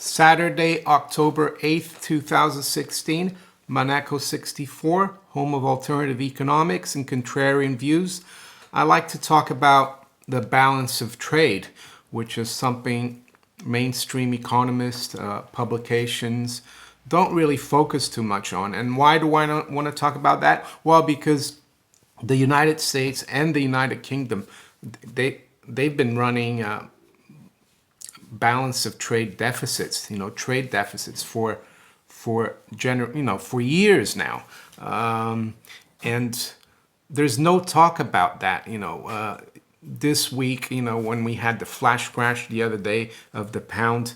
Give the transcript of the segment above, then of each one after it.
Saturday, October 8th, 2016, Monaco 64, home of alternative economics and contrarian views. I like to talk about the balance of trade, which is something mainstream economists, publications don't really focus too much on. And why do I not want to talk about that? Well, because the United States and the United Kingdom, they've been running balance of trade deficits, trade deficits for years now, and there's no talk about that. This week, when we had the flash crash the other day of the pound,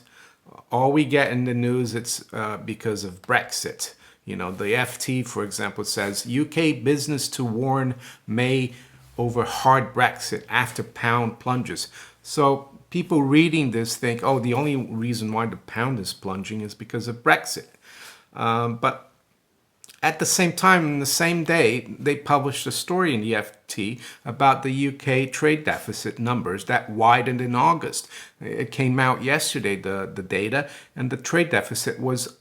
all we get in the news it's because of Brexit. The FT, for example, says UK business to warn May over hard Brexit after pound plunges. So people reading this think, oh, the only reason why the pound is plunging is because of Brexit. But at the same time, in the same day, they published a story in the FT about the UK trade deficit numbers that widened in August. It came out yesterday, the data, and the trade deficit was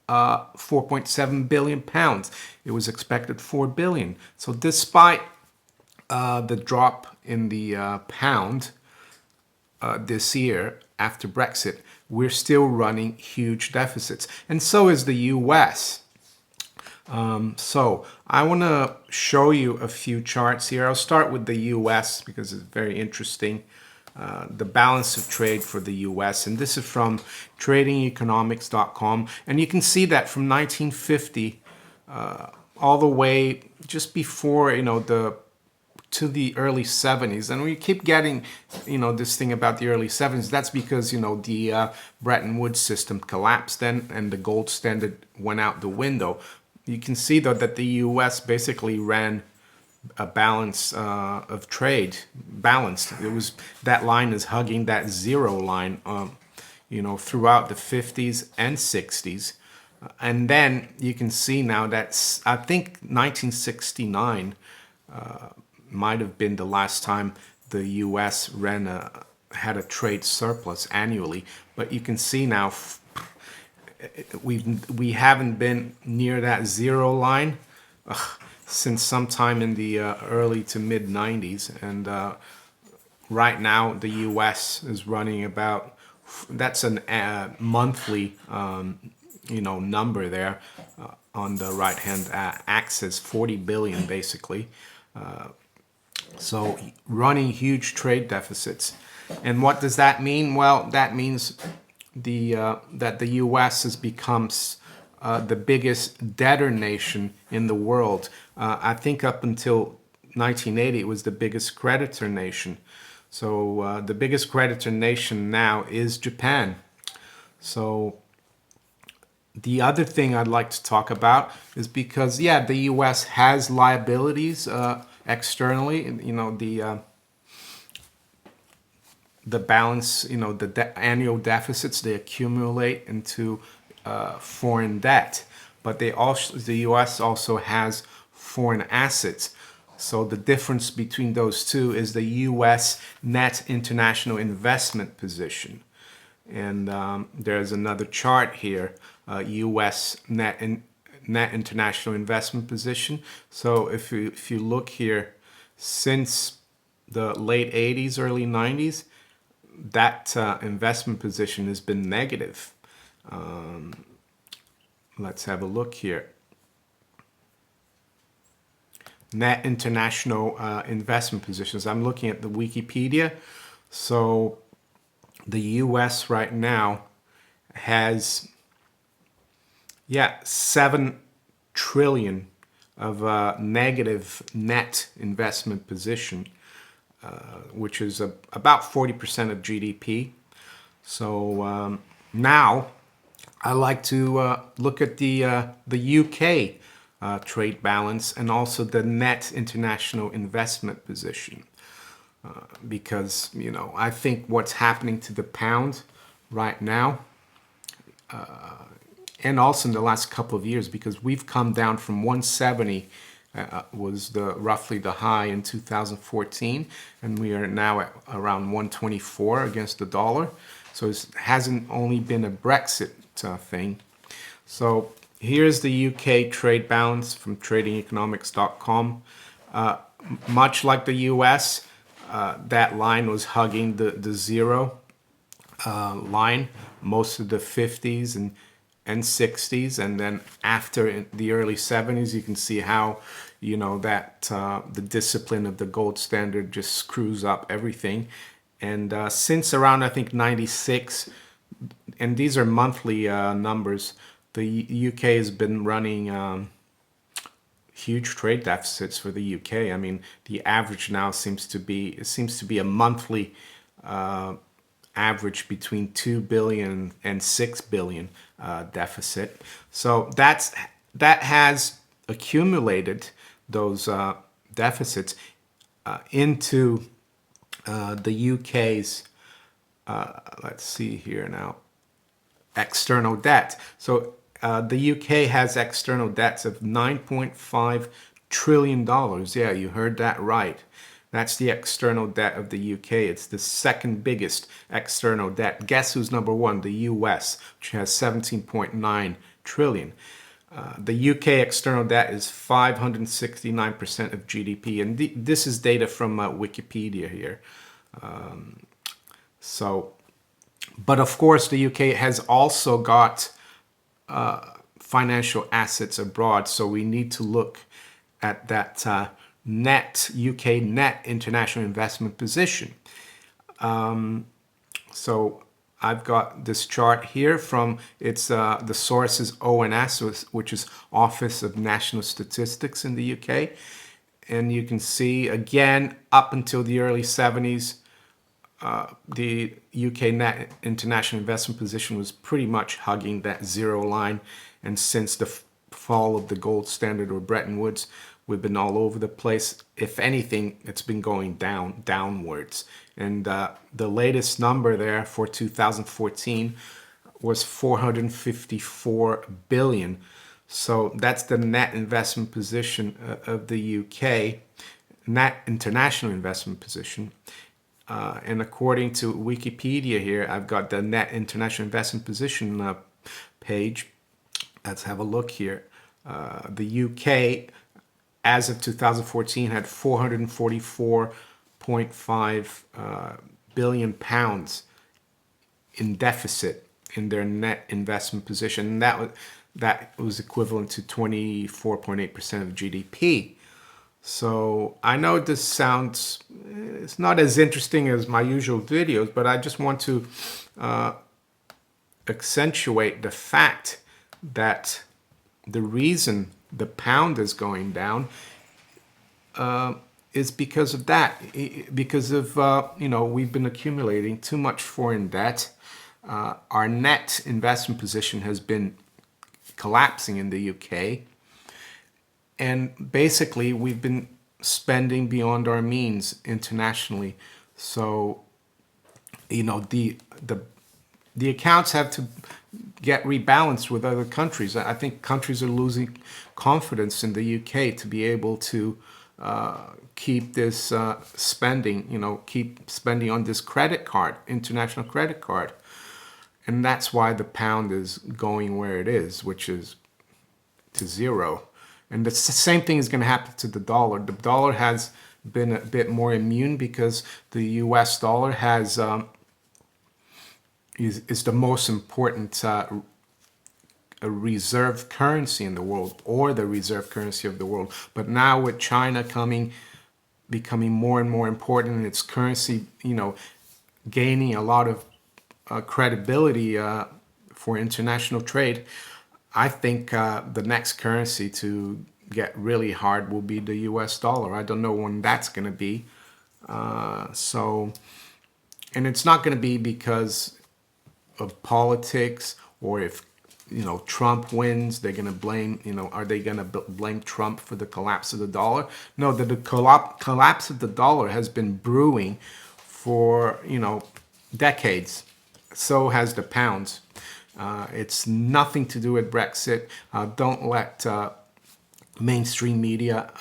4.7 billion pounds. It was expected 4 billion. So despite the drop in the pound this year after Brexit, we're still running huge deficits. And so is the US. So I want to show you a few charts here. I'll start with the US because it's very interesting. The balance of trade for the US, and this is from tradingeconomics.com, and you can see that from 1950 all the way just before to the early 70s, and we keep getting this thing about the early 70s. That's because the Bretton Woods system collapsed then, and the gold standard went out the window. You can see though that the US basically ran a balance of trade, balanced. It was, that line is hugging that zero line throughout the 50s and 60s. And then you can see now that I think 1969 might have been the last time the US had a trade surplus annually. But you can see now we haven't been near that zero line since sometime in the early to mid 90s, and right now the US is running about, that's a monthly number there on the right hand axis, 40 billion basically. So running huge trade deficits. And what does that mean? Well, that means that the US has become the biggest debtor nation in the world. I think up until 1980 it was the biggest creditor nation. So the biggest creditor nation now is Japan. So the other thing I'd like to talk about is because the US has liabilities externally. The balance, the annual deficits, they accumulate into foreign debt, but the U.S. also has foreign assets. So the difference between those two is the U.S. net international investment position. And there's another chart here, U.S. net international investment position. So if you look here, since the late 80s, early 90s, that investment position has been negative. Let's have a look here. Net international investment positions. I'm looking at the Wikipedia. So the US right now has 7 trillion of negative net investment position, which is about 40% of GDP. So now I like to look at the UK trade balance and also the net international investment position, because I think what's happening to the pound right now, and also in the last couple of years, because we've come down from 170 was roughly the high in 2014, and we are now at around 124 against the dollar. So it hasn't only been a Brexit thing. So here's the UK trade balance from tradingeconomics.com. Much like the US, that line was hugging the zero line most of the 50s and 60s, and then after in the early 70s you can see how that the discipline of the gold standard just screws up everything. And since around I think 96, and these are monthly numbers, the UK has been running huge trade deficits for the UK. I mean, the average now seems to be a monthly average between 2 billion and 6 billion deficit. So that has accumulated those deficits into the UK's, let's see here now, external debt. So the UK has external debts of $9.5 trillion. Yeah, you heard that right. That's the external debt of the UK. It's the second biggest external debt. Guess who's number one? The US, which has 17.9 trillion. The UK external debt is 569% of GDP. And this is data from Wikipedia here. But of course, the UK has also got financial assets abroad. So we need to look at that UK net international investment position. So I've got this chart here from the source is ONS, which is Office of National Statistics in the UK. And you can see again up until the early 70s, the UK net international investment position was pretty much hugging that zero line. And since the fall of the gold standard or Bretton Woods, we've been all over the place. If anything, it's been going downwards. And the latest number there for 2014 was 454 billion. So that's the net investment position of the UK, net international investment position. And according to Wikipedia here, I've got the net international investment position page. Let's have a look here. The UK, as of 2014, had 444.5 billion pounds in deficit in their net investment position. And that was equivalent to 24.8% of GDP. So I know this sounds, it's not as interesting as my usual videos, but I just want to accentuate the fact that the reason the pound is going down is because of that. Because of, we've been accumulating too much foreign debt. Our net investment position has been collapsing in the UK. And basically, we've been spending beyond our means internationally. So, the accounts have to get rebalanced with other countries. I think countries are losing confidence in the UK to be able to keep this spending, keep spending on this credit card, international credit card. And that's why the pound is going where it is, which is to zero. And the same thing is going to happen to the dollar. The dollar has been a bit more immune because the US dollar is the most important reserve currency in the world, or the reserve currency of the world. But now with China becoming more and more important, and its currency, gaining a lot of credibility for international trade, I think the next currency to get really hard will be the US dollar. I don't know when that's going to be. And it's not going to be because of politics, or if Trump wins, they're going to blame, are they going to blame Trump for the collapse of the dollar? No, the collapse of the dollar has been brewing for, decades. So has the pound. It's nothing to do with Brexit. Don't let mainstream media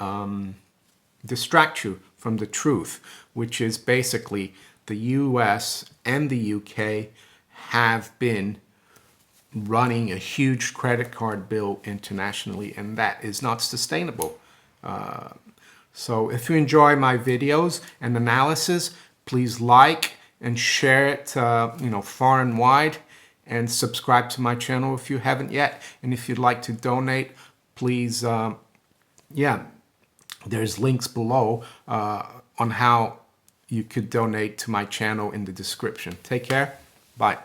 distract you from the truth, which is basically the US and the UK have been running a huge credit card bill internationally, and that is not sustainable. So if you enjoy my videos and analysis, please like and share it far and wide, and subscribe to my channel if you haven't yet. And if you'd like to donate, please, there's links below on how you could donate to my channel in the description. Take care. Bye.